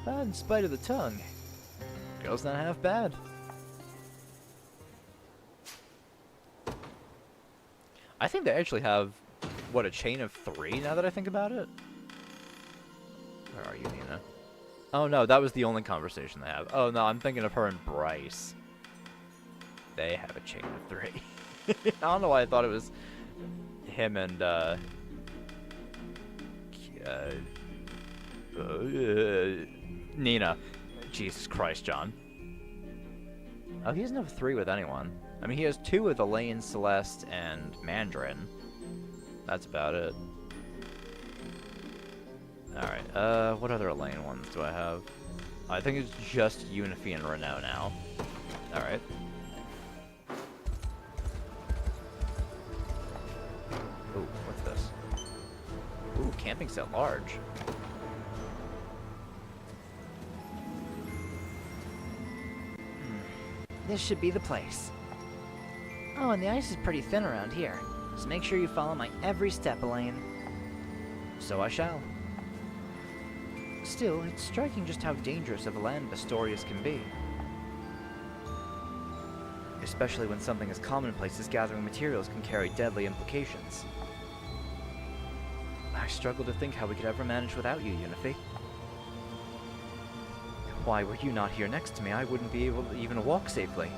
But in spite of the tongue, girl's not half bad. I think they actually have, what, a chain of 3 now that I think about it? Where are you, Nina? Oh no, that was the only conversation they have. Oh no, I'm thinking of her and Bryce. They have a chain of 3. I don't know why I thought it was him and, Nina. Jesus Christ, John. Oh, he doesn't have 3 with anyone. I mean, he has 2 with Elaine, Celeste, and Mandarin. That's about it. Alright, what other Elaine ones do I have? I think it's just Unify and Renault now. Alright. Ooh, what's this? Ooh, camping set large. This should be the place. Oh, and the ice is pretty thin around here, so make sure you follow my every step, Elaine. So I shall. Still, it's striking just how dangerous of a land Astorius can be. Especially when something as commonplace as gathering materials can carry deadly implications. I struggle to think how we could ever manage without you, Unify. Why, were you not here next to me, I wouldn't be able to even walk safely.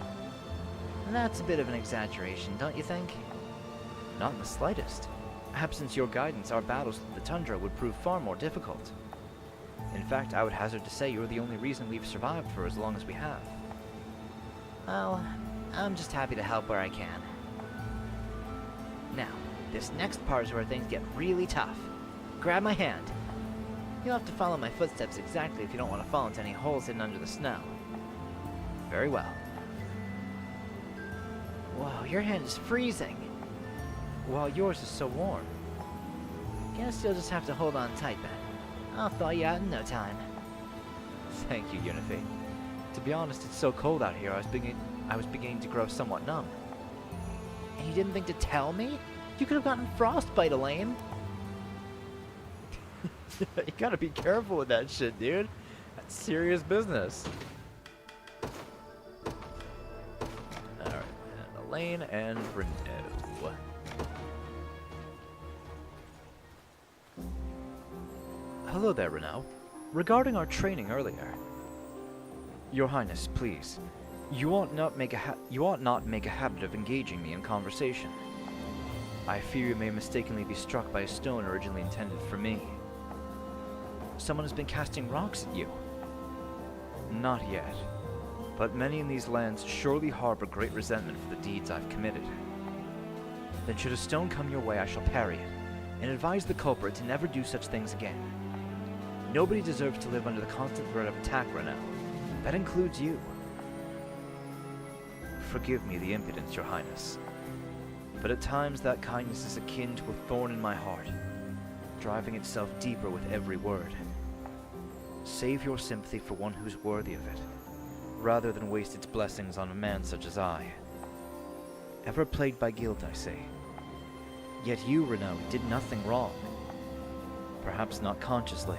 That's a bit of an exaggeration, don't you think? Not in the slightest. Absent your guidance, our battles through the tundra would prove far more difficult. In fact, I would hazard to say you're the only reason we've survived for as long as we have. Well, I'm just happy to help where I can. Now, this next part is where things get really tough. Grab my hand. You'll have to follow my footsteps exactly if you don't want to fall into any holes hidden under the snow. Very well. Whoa, your hand is freezing. While yours is so warm. Guess you'll just have to hold on tight then. I'll thaw you out in no time. Thank you, Unify. To be honest, it's so cold out here, I was beginning to grow somewhat numb. And you didn't think to tell me? You could have gotten frostbite, Elaine. You gotta be careful with that shit, dude. That's serious business. Alright, Elaine and Renault. Hello there, Renault. Regarding our training earlier. Your Highness, please. You ought not make a habit of engaging me in conversation. I fear you may mistakenly be struck by a stone originally intended for me. Someone has been casting rocks at you. Not yet, but many in these lands surely harbor great resentment for the deeds I've committed. Then should a stone come your way, I shall parry it, and advise the culprit to never do such things again. Nobody deserves to live under the constant threat of attack, Renault. That includes you. Forgive me the impudence, Your Highness, but at times that kindness is akin to a thorn in my heart, driving itself deeper with every word. Save your sympathy for one who's worthy of it, rather than waste its blessings on a man such as I. Ever plagued by guilt, I say. Yet you, Renault, did nothing wrong. Perhaps not consciously,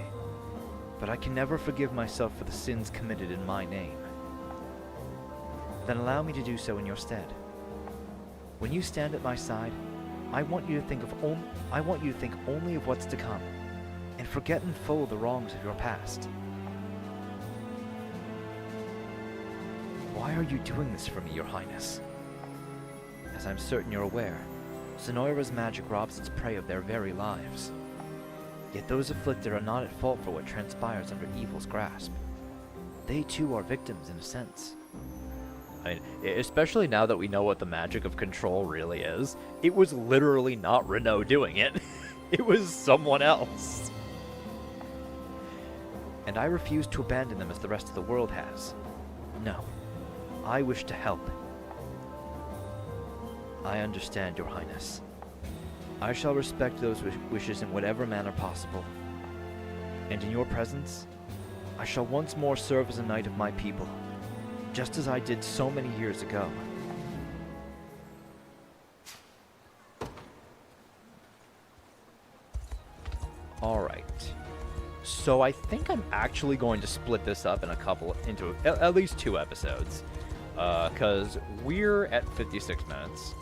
but I can never forgive myself for the sins committed in my name. Then allow me to do so in your stead. When you stand at my side, I want you to think only of what's to come, and forget in full the wrongs of your past. Why are you doing this for me, Your Highness? As I'm certain you're aware, Sonora's magic robs its prey of their very lives. Yet those afflicted are not at fault for what transpires under evil's grasp. They too are victims in a sense. I mean, especially now that we know what the magic of control really is, it was literally not Renault doing it. It was someone else. And I refuse to abandon them as the rest of the world has. No, I wish to help. I understand, Your Highness. I shall respect those wishes in whatever manner possible. And in your presence, I shall once more serve as a knight of my people, just as I did so many years ago. Alright. So I think I'm actually going to split this up in into at least 2 episodes. Because we're at 56 minutes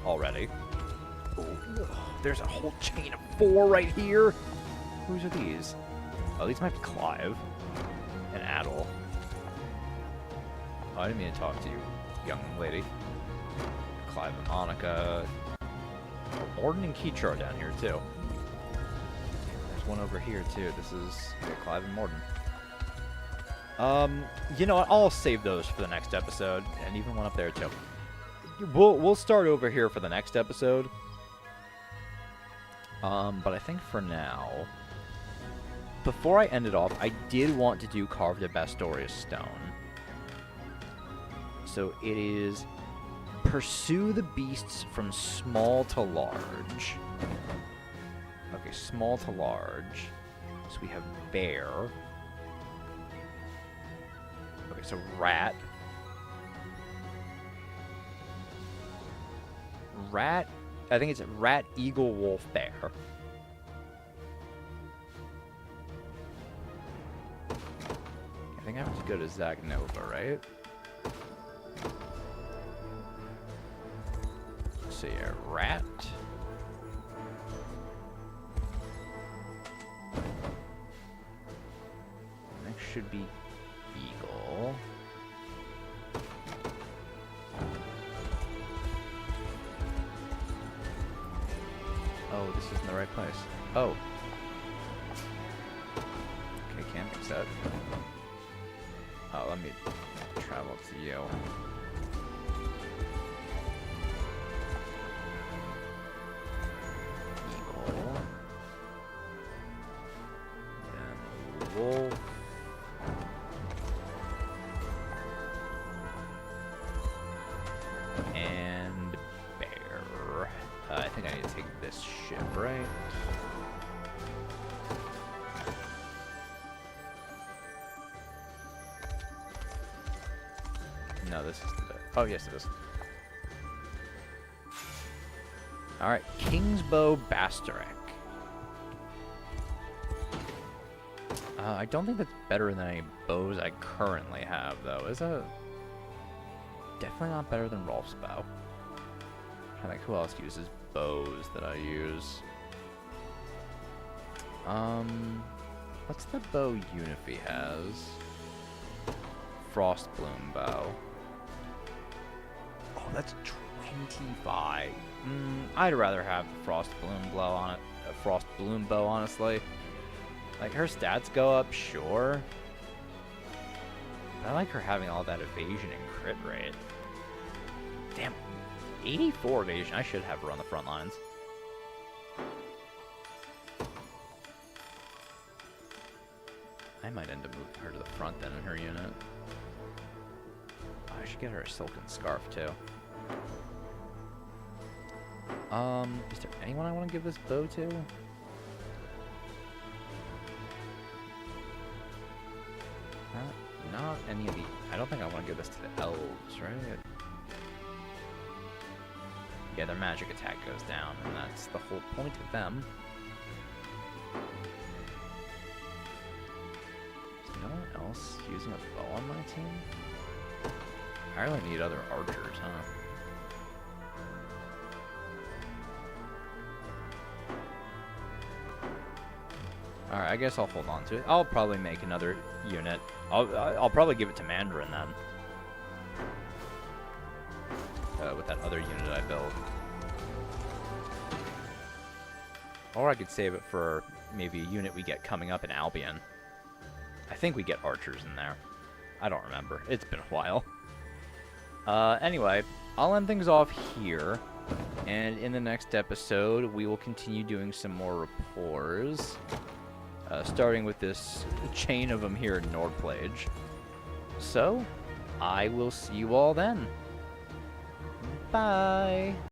already. Oh, there's a whole chain of 4 right here. Whose are these? Oh, these might be Clive and Adel. Oh, I didn't mean to talk to you, young lady. Clive and Monica. Oh, Morden and Keecher are down here, too. There's one over here, too. This is Clive and Morden. You know what? I'll save those for the next episode, and even one up there, too. We'll start over here for the next episode. But I think for now, before I end it off, I did want to do Carved of Bastorius Stone. So it is pursue the beasts from small to large. Okay, small to large. So we have bear. Okay, so rat. Rat, I think it's rat, eagle, wolf, bear. I think I have to go to Zagnova, right? Let's see here, rat. Next should be eagle. Oh, this isn't the right place. Oh. Okay, camping set. Oh, let me travel to you. Eagle. And wolf. And bear. I think I need to take this ship, right? No, this is the... Oh, yes, it is. Alright, Kingsbow Bastarek. I don't think that's better than any bows I currently have, though, is it? Definitely not better than Rolf's bow. I think who else uses bows that I use? What's the bow Unifi has? Frostbloom bow. Oh, that's 25. I'd rather have the Frostbloom blow on it. A Frostbloom bow, honestly. Like, her stats go up, sure. But I like her having all that evasion and crit rate. Damn. 84 evasion. I should have her on the front lines. I might end up moving her to the front then in her unit. I should get her a silken scarf too. Is there anyone I want to give this bow to? Not any of the... I don't think I want to give this to the elves, right? Yeah, their magic attack goes down, and that's the whole point of them. Is no one else using a bow on my team? I really need other archers, huh? Alright, I guess I'll hold on to it. I'll probably make another unit. I'll probably give it to Mandarin then. With that other unit I built. Or I could save it for maybe a unit we get coming up in Albion. I think we get archers in there. I don't remember. It's been a while. Anyway, I'll end things off here. And in the next episode, we will continue doing some more rapports. Starting with this chain of them here in Nordplage. So, I will see you all then. Bye!